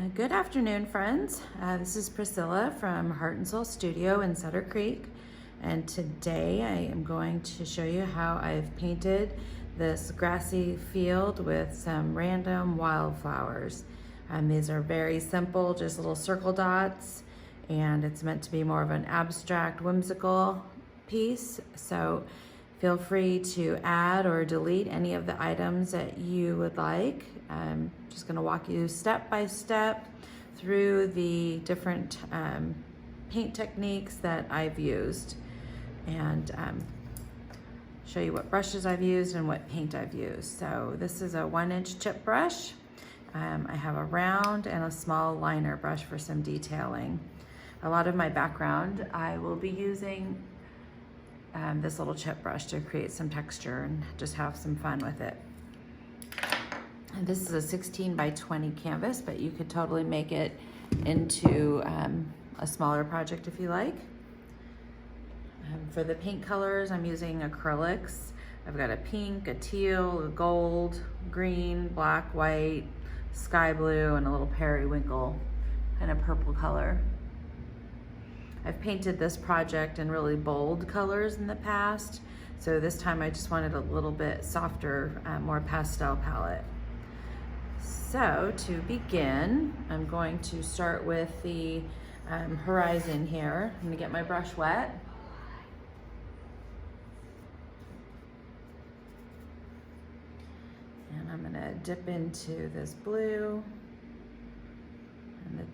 Good afternoon, friends. This is Priscilla from Heart and Soul Studio in Sutter Creek, and today I am going to show you how I've painted this grassy field with some random wildflowers. These are very simple, just little circle dots, and it's meant to be more of an abstract, whimsical piece. So feel free to add or delete any of the items that you would like. I'm just going to walk you step by step through the different paint techniques that I've used, and show you what brushes I've used and what paint I've used. So this is a 1-inch chip brush. I have a round and a small liner brush for some detailing. A lot of my background, I will be using this little chip brush to create some texture and just have some fun with it. And this is a 16 by 20 canvas, but you could totally make it into a smaller project if you like. For the paint colors, I'm using acrylics. I've got a pink, a teal, a gold, green, black, white, sky blue, and a little periwinkle kind of purple color. I've painted this project in really bold colors in the past, so this time I just wanted a little bit softer, more pastel palette. So to begin, I'm going to start with the horizon here. I'm gonna get my brush wet. And I'm gonna dip into this blue and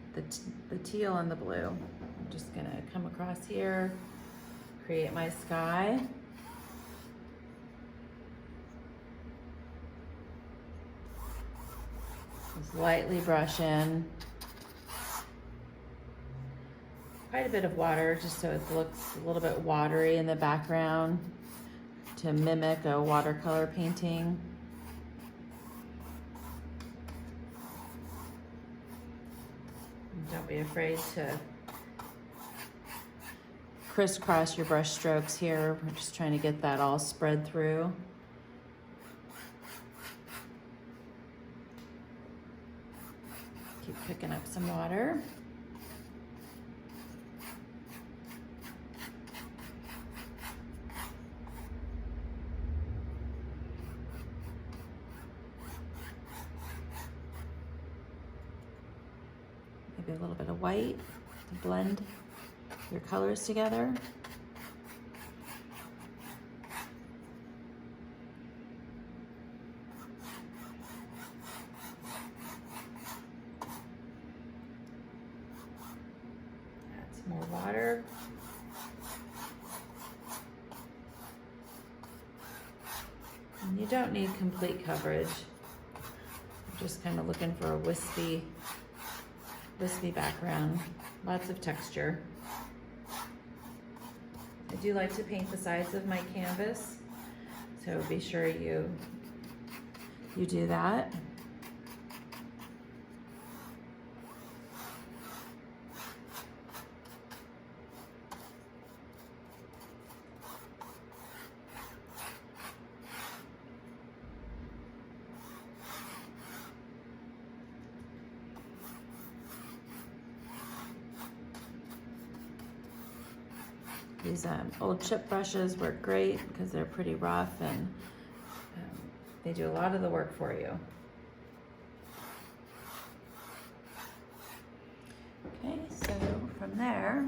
the teal and the blue. I'm just gonna come across here, create my sky. Just lightly brush in. Quite a bit of water, just so it looks a little bit watery in the background to mimic a watercolor painting. Don't be afraid to crisscross your brush strokes here. We're just trying to get that all spread through. Keep picking up some water. Maybe a little bit of white to blend your colors together. Add some more water. And you don't need complete coverage. I'm just kind of looking for a wispy background, lots of texture. I do like to paint the sides of my canvas, so be sure you do that. These old chip brushes work great because they're pretty rough and they do a lot of the work for you. Okay, so from there,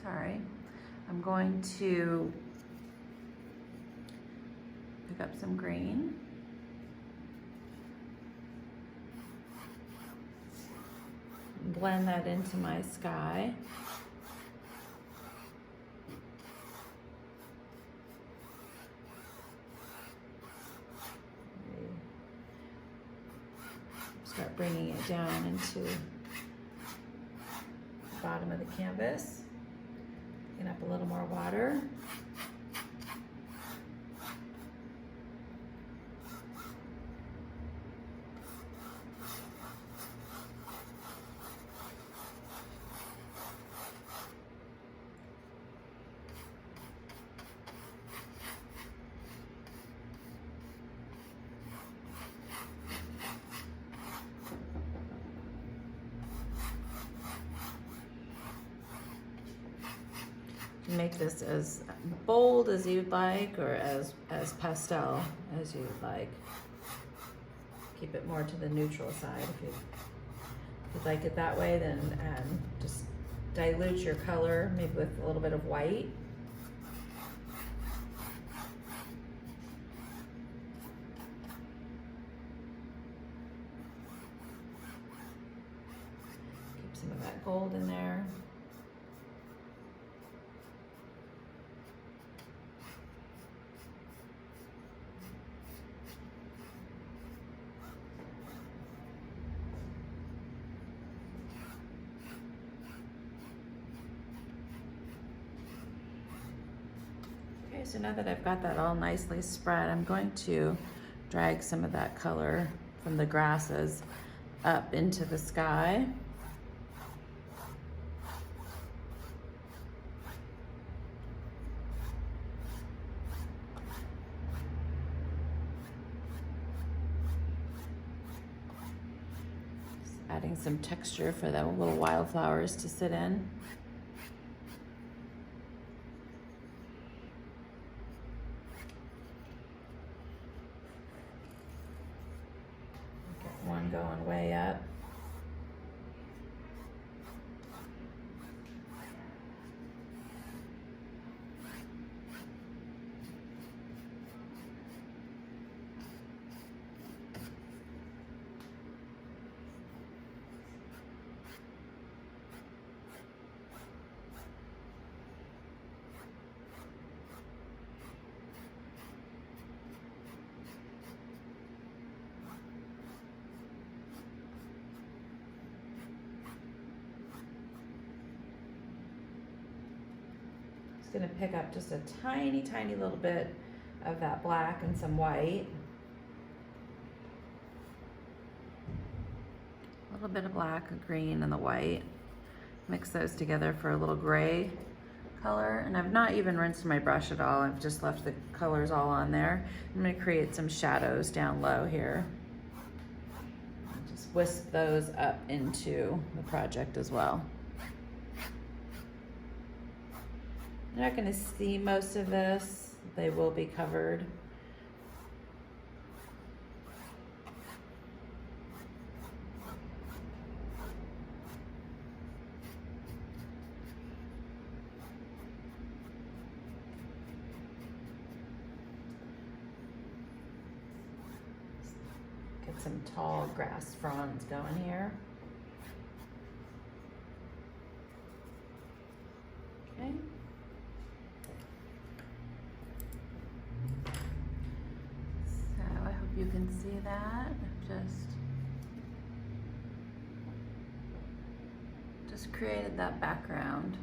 I'm going to pick up some green. Blend that into my sky. Start bringing it down into the bottom of the canvas. Picking up a little more water. can make this as bold as you'd like, or as pastel as you'd like. Keep it more to the neutral side. If you'd like it that way, then just dilute your color, maybe with a little bit of white. Keep some of that gold in there. Okay, so now that I've got that all nicely spread, I'm going to drag some of that color from the grasses up into the sky. Just adding some texture for the little wildflowers to sit in. One going way up. Going to pick up just a tiny little bit of that black and some white. A little bit of black, a green, and the white. Mix those together for a little gray color. And I've not even rinsed my brush at all. I've just left the colors all on there. I'm going to create some shadows down low here. Just whisk those up into the project as well. You're not going to see most of this. They will be covered. Get some tall grass fronds going here. Okay. You can see that. Just created that background.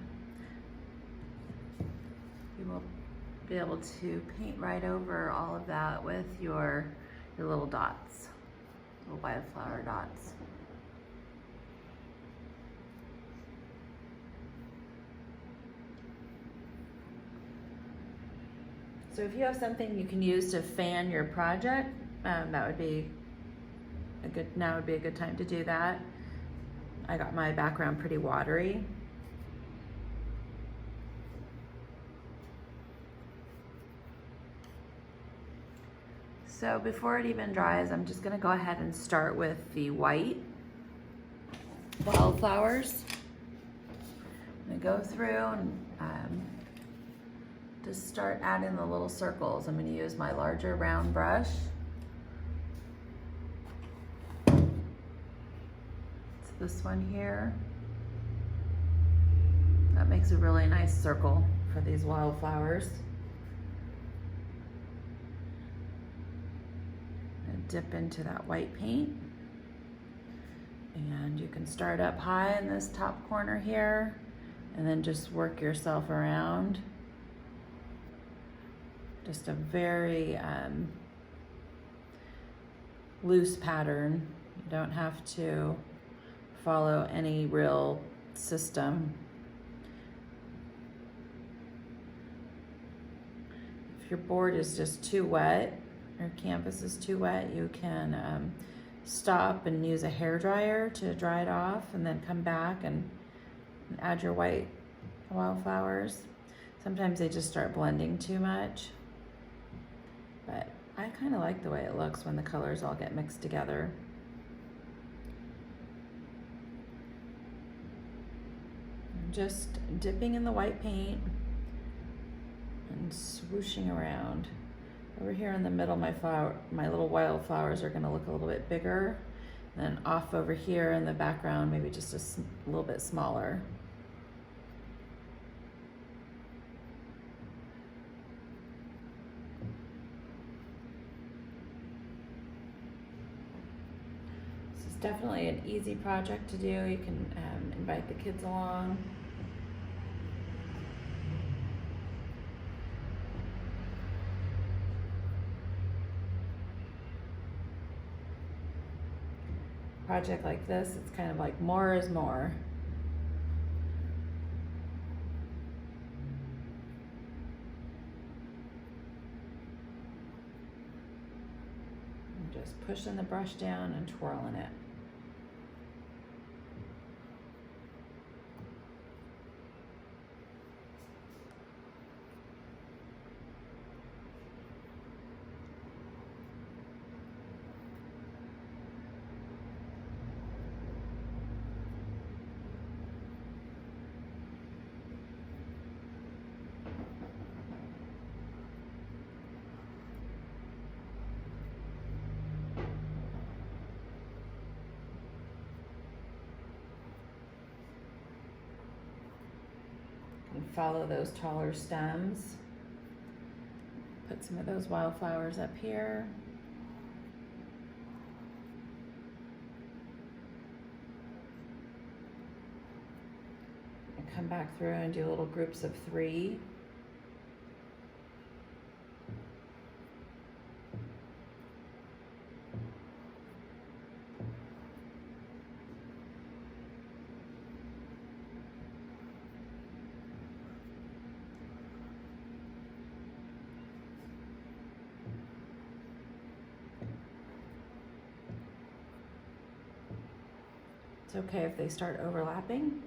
You will be able to paint right over all of that with your little dots, little wildflower dots. So if you have something you can use to fan your project, that would be now would be a good time to do that. I got my background pretty watery. So before it even dries, I'm just gonna go ahead and start with the white wildflowers. I'm gonna go through and just start adding the little circles. I'm gonna use my larger round brush. This one here. That makes a really nice circle for these wildflowers. And dip into that white paint. And you can start up high in this top corner here and then just work yourself around. Just a very loose pattern. You don't have to follow any real system. If your board is just too wet, or canvas is too wet, you can stop and use a hairdryer to dry it off, and then come back and add your white wildflowers. Sometimes they just start blending too much, but I kind of like the way it looks when the colors all get mixed together. I'm just dipping in the white paint and swooshing around. Over here in the middle, my little wildflowers are gonna look a little bit bigger. And then off over here in the background, maybe just a little bit smaller. This is definitely an easy project to do. You can invite the kids along. Project like this, it's kind of like more is more. I'm just pushing the brush down and twirling it. And follow those taller stems. Put some of those wildflowers up here. And come back through and do little groups of 3. It's okay if they start overlapping.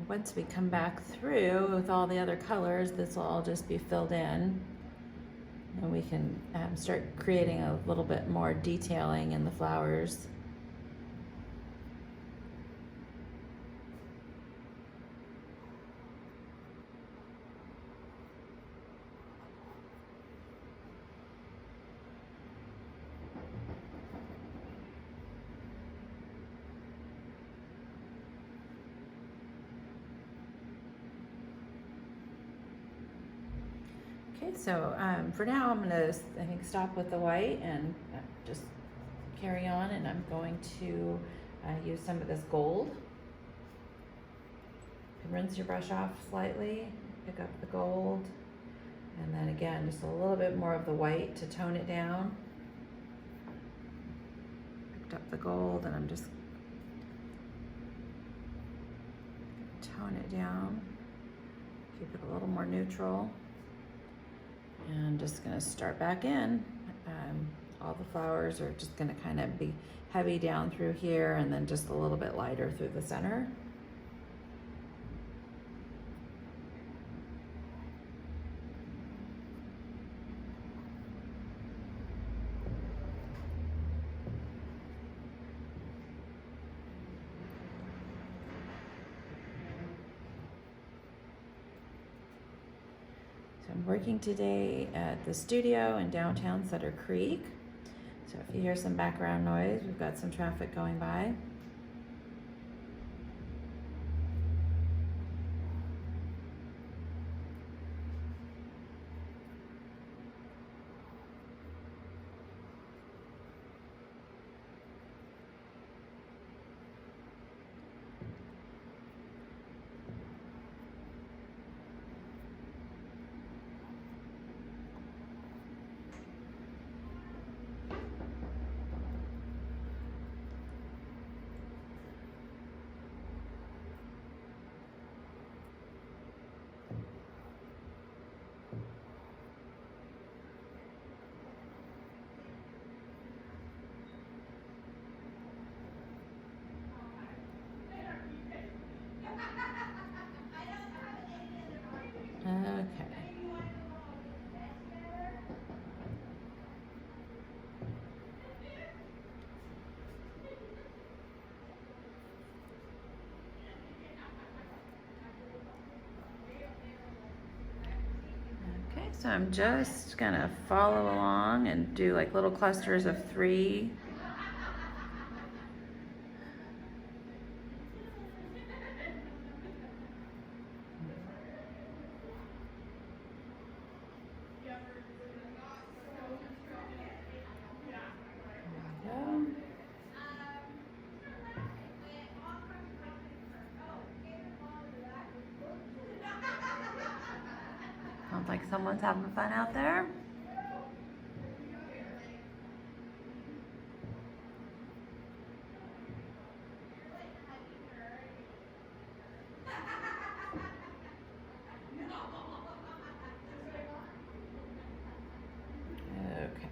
Once we come back through with all the other colors, this will all just be filled in. And we can start creating a little bit more detailing in the flowers. Okay, so for now I'm gonna, I think, stop with the white and just carry on, and I'm going to use some of this gold. You can rinse your brush off slightly, pick up the gold, and then again, just a little bit more of the white to tone it down. Picked up the gold and I'm just tone it down, keep it a little more neutral. And I'm just gonna start back in. All the flowers are just gonna kind of be heavy down through here and then just a little bit lighter through the center. I'm working today at the studio in downtown Sutter Creek. So if you hear some background noise, we've got some traffic going by. So I'm just gonna follow along and do like little clusters of 3. There we go. Sounds like someone's having fun out there. Okay.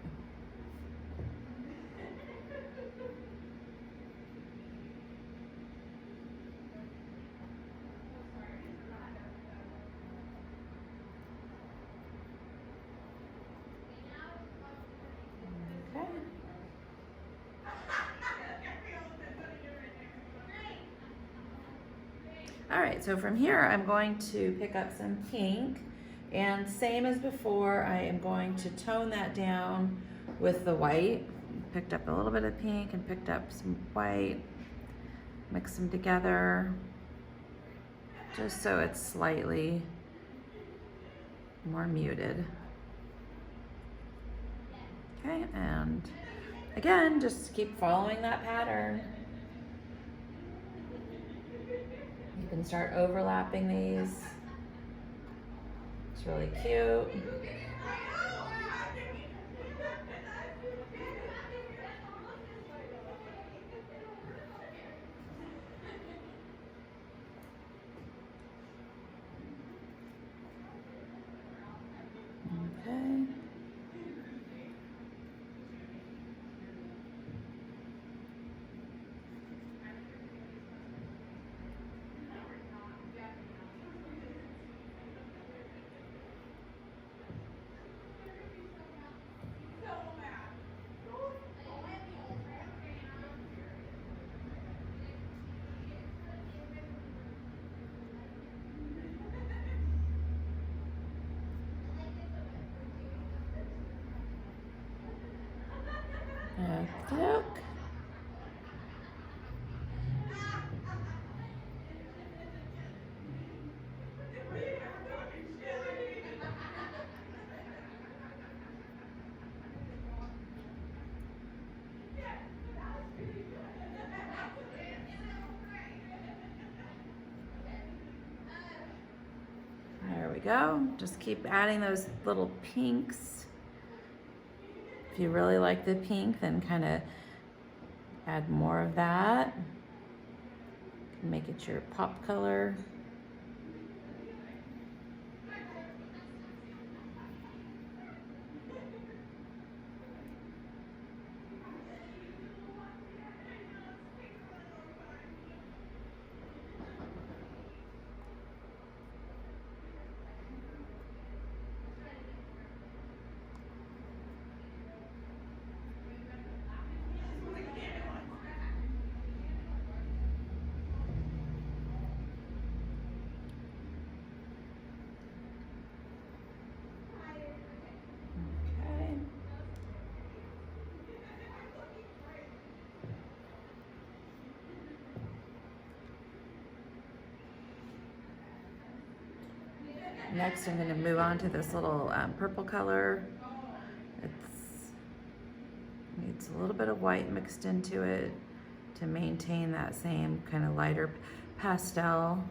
Okay. All right, so from here, I'm going to pick up some pink, and same as before, I am going to tone that down with the white. Picked up a little bit of pink and picked up some white, mix them together, just so it's slightly more muted. Okay, and again, just keep following that pattern. You can start overlapping these. It's really cute. Okay. Okey-doke. There we go. Just keep adding those little pinks. If you really like the pink, then kind of add more of that. Make it your pop color. Next, I'm going to move on to this little purple color. It needs a little bit of white mixed into it to maintain that same kind of lighter pastel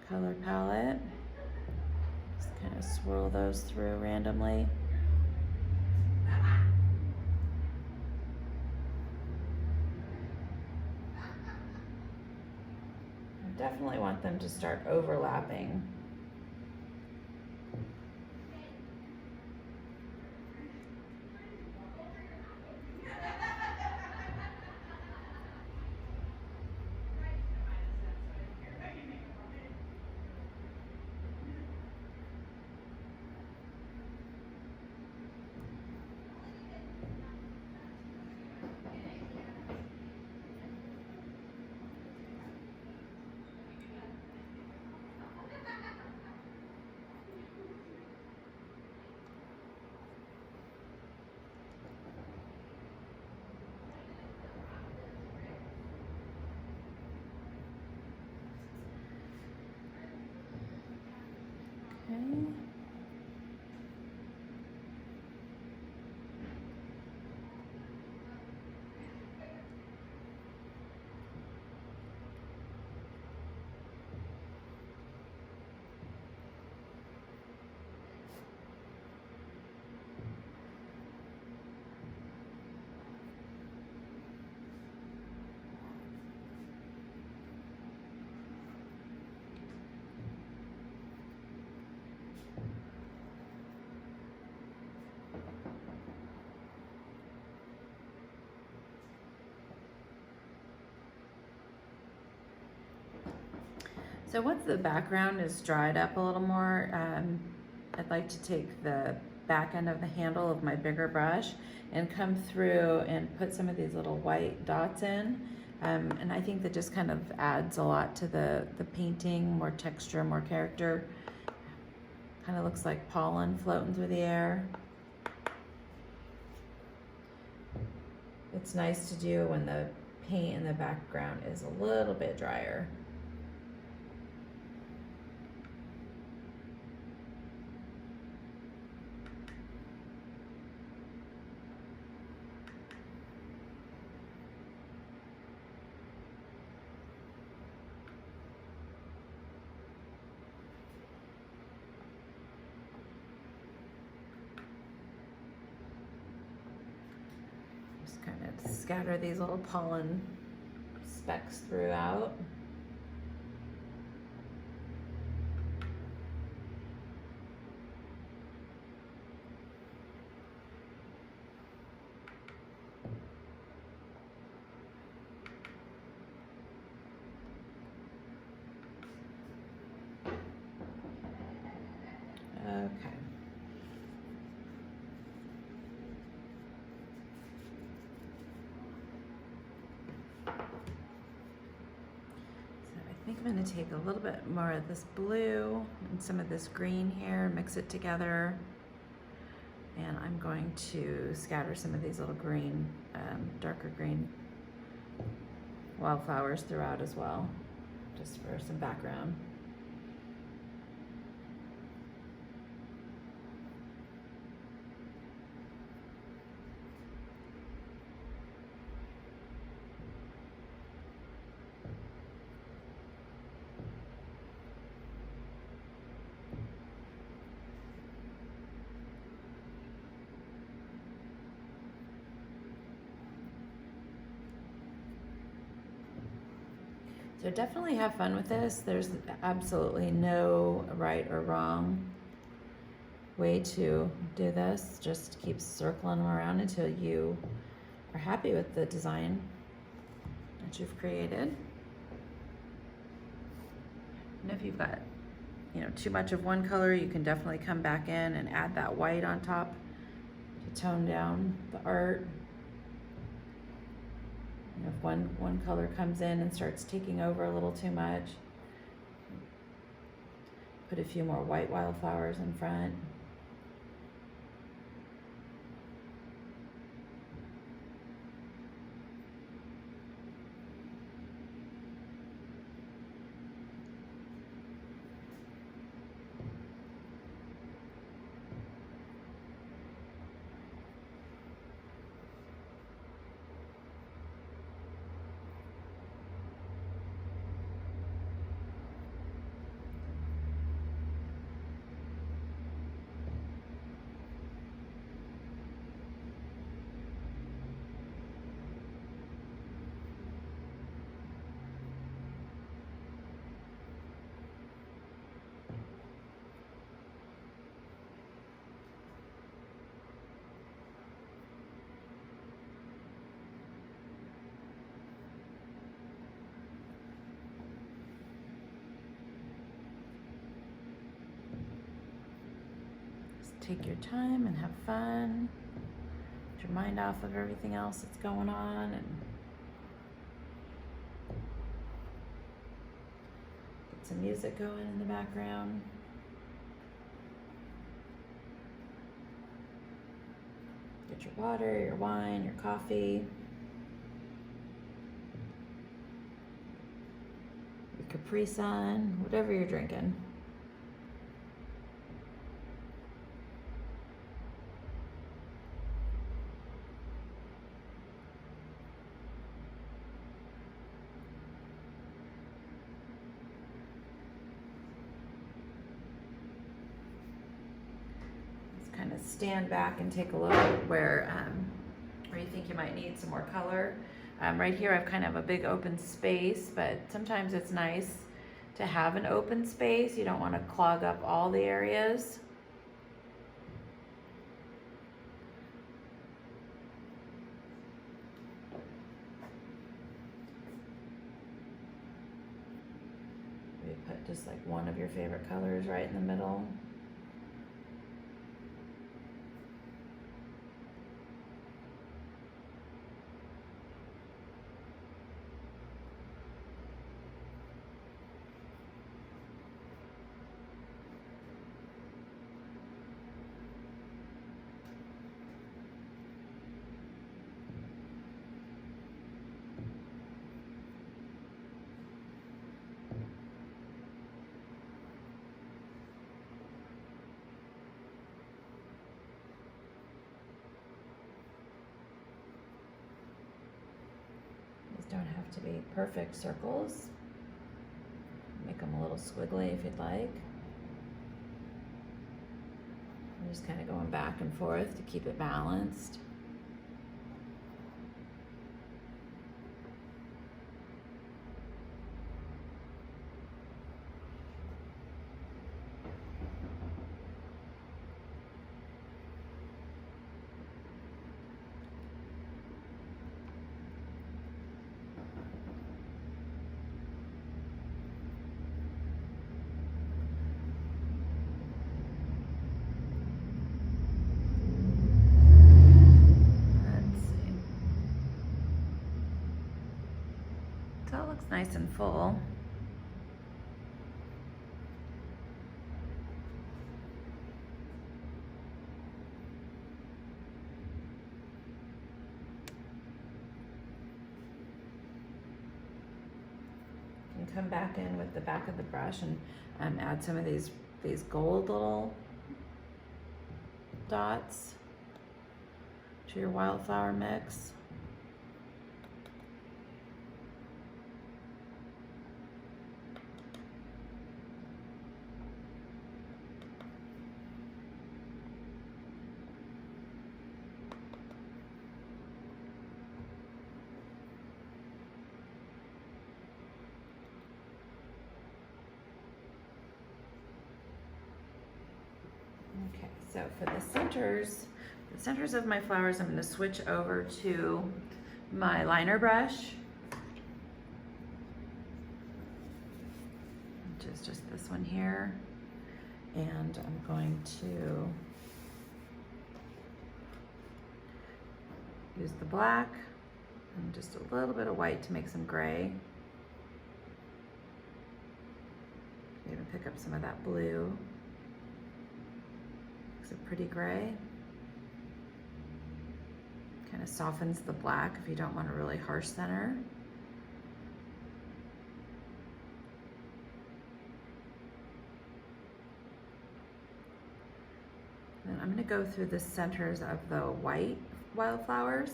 color palette. Just kind of swirl those through randomly. Definitely want them to start overlapping. So once the background is dried up a little more, I'd like to take the back end of the handle of my bigger brush and come through and put some of these little white dots in. And I think that just kind of adds a lot to the painting, more texture, more character. Kind of looks like pollen floating through the air. It's nice to do when the paint in the background is a little bit drier. Kind of scatter these little pollen specks throughout. Okay. I think I'm going to take a little bit more of this blue and some of this green here, mix it together, and I'm going to scatter some of these little green, darker green wildflowers throughout as well, just for some background. So definitely have fun with this. There's absolutely no right or wrong way to do this. Just keep circling them around until you are happy with the design that you've created. And if you've got, too much of one color, you can definitely come back in and add that white on top to tone down the art. If one color comes in and starts taking over a little too much, put a few more white wildflowers in front. Take your time and have fun. Get your mind off of everything else that's going on, and get some music going in the background. Get your water, your wine, your coffee, your Capri Sun, whatever you're drinking. Kind of stand back and take a look at where you think you might need some more color. Right here I've kind of a big open space, but sometimes it's nice to have an open space. You don't want to clog up all the areas. We put just like one of your favorite colors right in the middle. These don't have to be perfect circles. Make them a little squiggly if you'd like. I'm just kind of going back and forth to keep it balanced. So it looks nice and full. You can come back in with the back of the brush and add some of these gold little dots to your wildflower mix. Okay, so for the centers of my flowers, I'm going to switch over to my liner brush, which is just this one here, and I'm going to use the black and just a little bit of white to make some gray. Even pick up some of that blue. It's a pretty gray. Kind of softens the black if you don't want a really harsh center. Then I'm going to go through the centers of the white wildflowers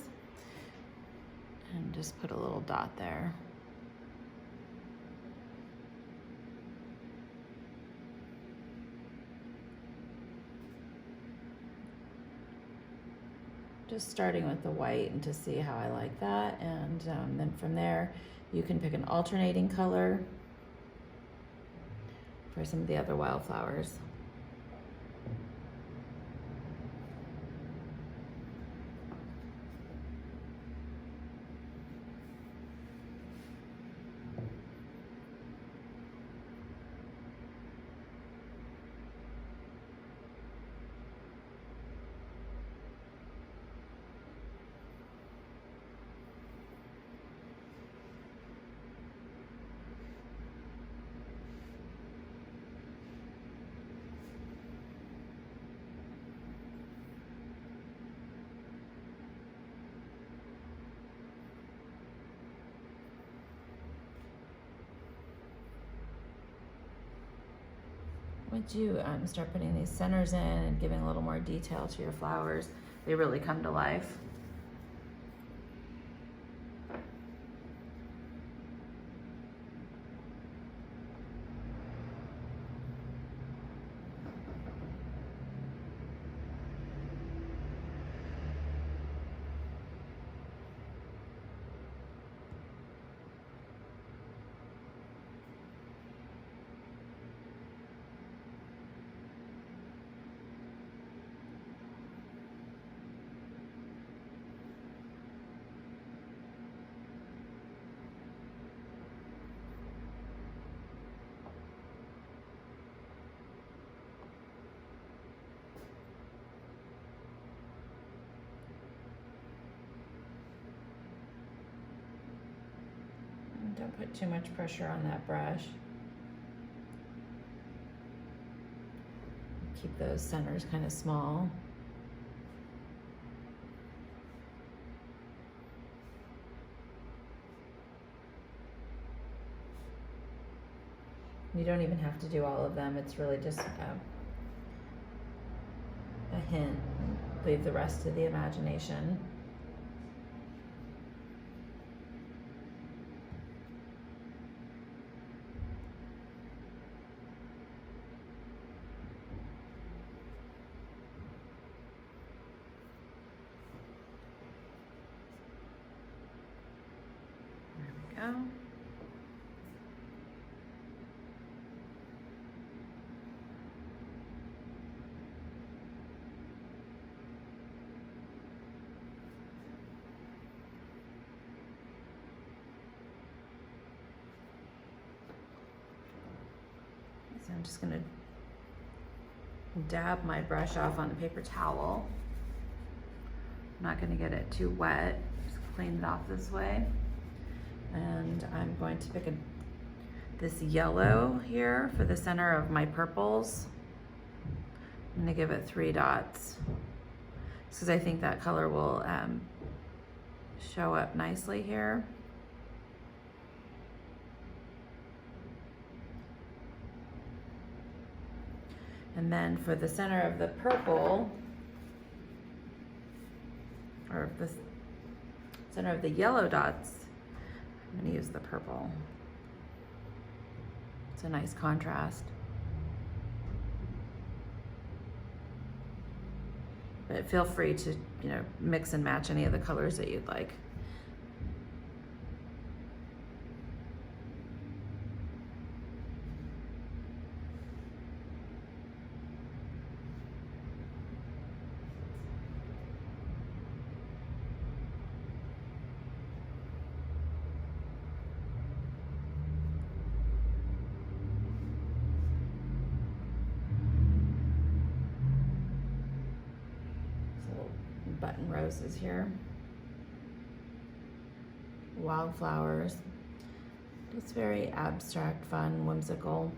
and just put a little dot there. Just starting with the white and to see how I like that, and then from there you can pick an alternating color for some of the other wildflowers. Once you start putting these centers in and giving a little more detail to your flowers, they really come to life. put too much pressure on that brush. Keep those centers kind of small. You don't even have to do all of them. It's really just a hint. Leave the rest to the imagination. There we go. So I'm just gonna dab my brush off on a paper towel. I'm not gonna get it too wet, just clean it off this way. And I'm going to pick this yellow here for the center of my purples. I'm gonna give it 3 dots, because I think that color will show up nicely here. And then for the center of the purple, or the center of the yellow dots, I'm gonna use the purple. It's a nice contrast. But feel free to, mix and match any of the colors that you'd like. Button roses here, wildflowers. It's very abstract, fun, whimsical.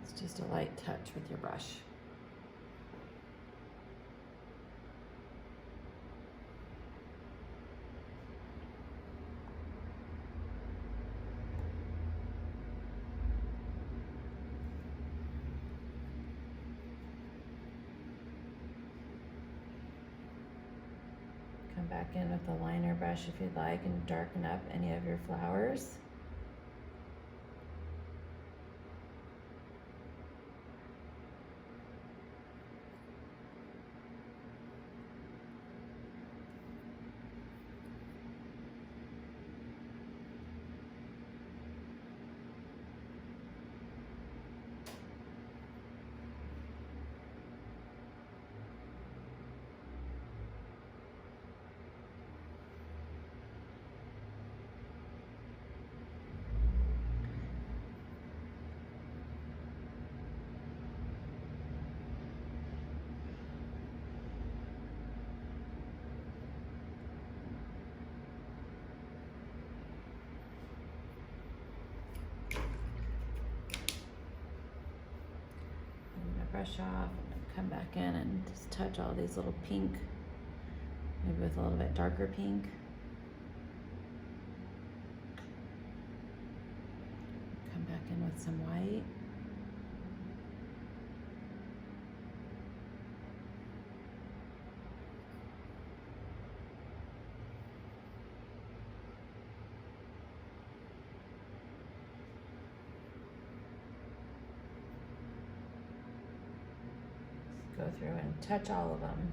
It's just a light touch with your brush. Come back in with the liner brush if you'd like and darken up any of your flowers. Brush off and come back in and just touch all these little pink, maybe with a little bit darker pink. Come back in with some white. Go through and touch all of them.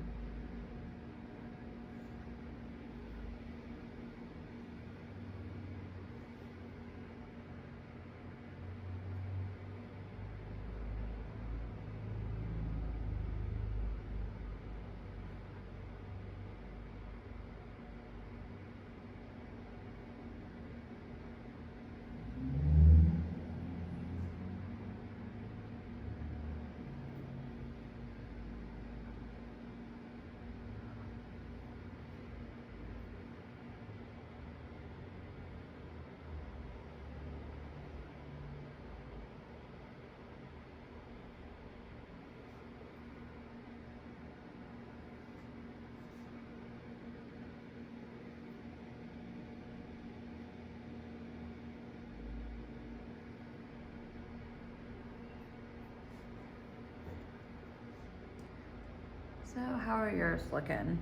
So how are yours looking?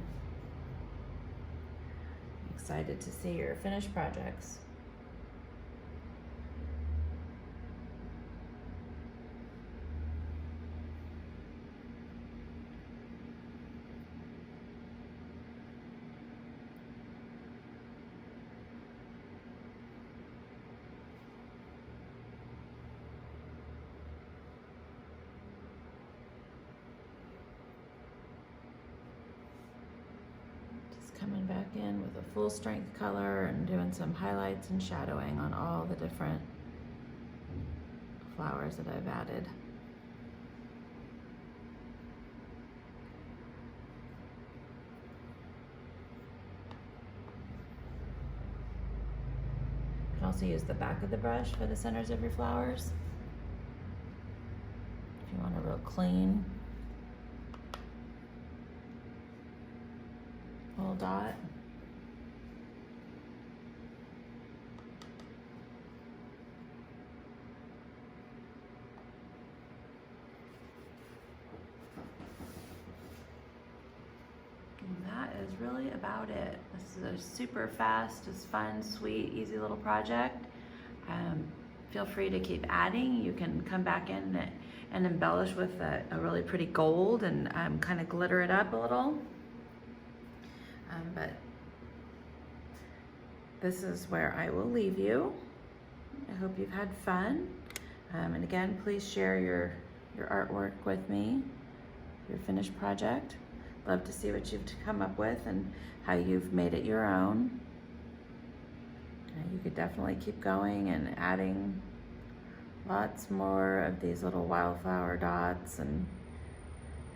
Excited to see your finished projects. Coming back in with a full strength color and doing some highlights and shadowing on all the different flowers that I've added. You can also use the back of the brush for the centers of your flowers if you want a real clean little dot. And that is really about it. This is a super fast, just fun, sweet, easy little project. Feel free to keep adding. You can come back in and embellish with a really pretty gold and kind of glitter it up a little. But this is where I will leave you. I hope you've had fun. And again, please share your artwork with me, your finished project. Love to see what you've come up with and how you've made it your own. You could definitely keep going and adding lots more of these little wildflower dots and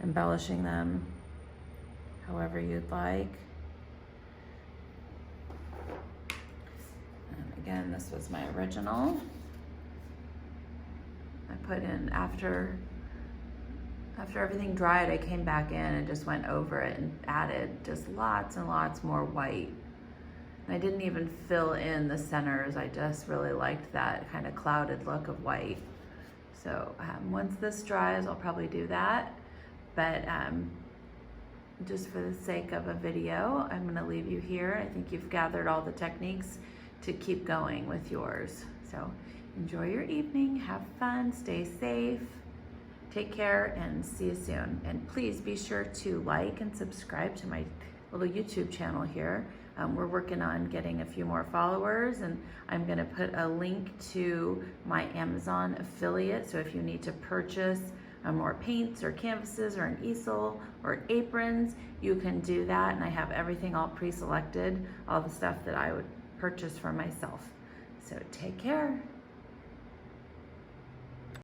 embellishing them however you'd like. Again, this was my original. I put in, after everything dried, I came back in and just went over it and added just lots and lots more white. And I didn't even fill in the centers. I just really liked that kind of clouded look of white. So once this dries, I'll probably do that. But just for the sake of a video, I'm gonna leave you here. I think you've gathered all the techniques to keep going with yours. So enjoy your evening, have fun, stay safe, take care, and see you soon. And please be sure to like and subscribe to my little YouTube channel here. We're working on getting a few more followers, and I'm gonna put a link to my Amazon affiliate. So if you need to purchase more paints or canvases or an easel or aprons, you can do that. And I have everything all pre-selected, all the stuff that I would purchase for myself. So take care.